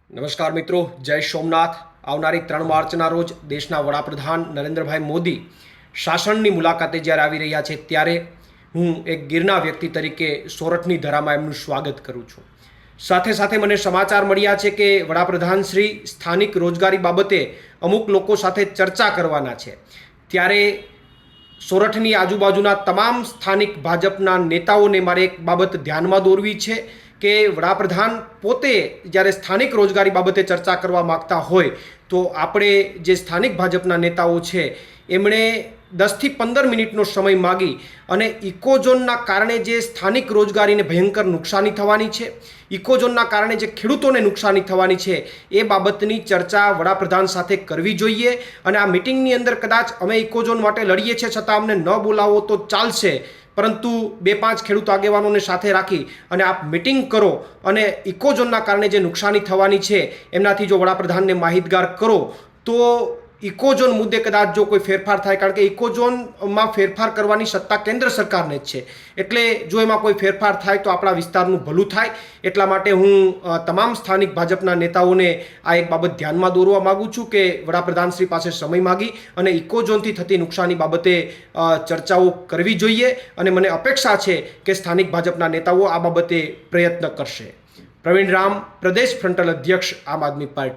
નમસ્કાર મિત્રો, જય સોમનાથ। આવનારી 3 માર્ચના રોજ દેશના વડાપ્રધાન નરેન્દ્રભાઈ મોદી શાસનની મુલાકાતે જ્યારે આવી રહ્યા છે ત્યારે હું એક ગીરના વ્યક્તિ તરીકે સોરઠની ધરામાં એમનું સ્વાગત કરું છું। સાથે સાથે મને સમાચાર મળ્યા છે કે વડાપ્રધાન શ્રી સ્થાનિક રોજગારી બાબતે અમુક લોકો સાથે ચર્ચા કરવાના છે, ત્યારે સોરઠની આજુબાજુના તમામ સ્થાનિક ભાજપના નેતાઓને મારે એક બાબત ધ્યાનમાં દોરવી છે કે વડાપ્રધાન પોતે જ્યારે સ્થાનિક રોજગારી બાબતે ચર્ચા કરવા માગતા હોય તો આપણે જે સ્થાનિક ભાજપના નેતાઓ છે એમણે 10થી 15 મિનિટનો સમય માગી અને ઇકોઝોનના કારણે જે સ્થાનિક રોજગારીને ભયંકર નુકસાની થવાની છે, ઇકોઝોનના કારણે જે ખેડૂતોને નુકસાની થવાની છે એ બાબતની ચર્ચા વડાપ્રધાન સાથે કરવી જોઈએ। અને આ મિટિંગની અંદર કદાચ અમે ઇકોઝોન માટે લડીએ છીએ છતાં અમને ન બોલાવો તો ચાલશે, પરંતુ 2-5 ખેડૂત આગેવાનોને સાથે રાખી અને આપ મિટિંગ કરો અને ઇકોઝોનના કારણે જે નુકસાની થવાની છે એમનાથી જો વડાપ્રધાનને માહિતગાર કરો તો ઇકોઝોન મુદ્દે કદાચ જો કોઈ ફેરફાર થાય, કારણ કે ઇકોઝોનમાં ફેરફાર કરવાની સત્તા કેન્દ્ર સરકારને જ છે, એટલે જો એમાં કોઈ ફેરફાર થાય તો આપણા વિસ્તારનું ભલું થાય। એટલા માટે હું તમામ સ્થાનિક ભાજપના નેતાઓને આ એક બાબત ધ્યાનમાં દોરવા માગું છું કે વડાપ્રધાન શ્રી પાસે સમય માગી અને ઇકોઝોનથી થતી નુકસાની બાબતે ચર્ચાઓ કરવી જોઈએ અને મને અપેક્ષા છે કે સ્થાનિક ભાજપના નેતાઓ આ બાબતે પ્રયત્ન કરશે। પ્રવીણ રામ, પ્રદેશ ફ્રન્ટલ અધ્યક્ષ, આમ આદમી પાર્ટી।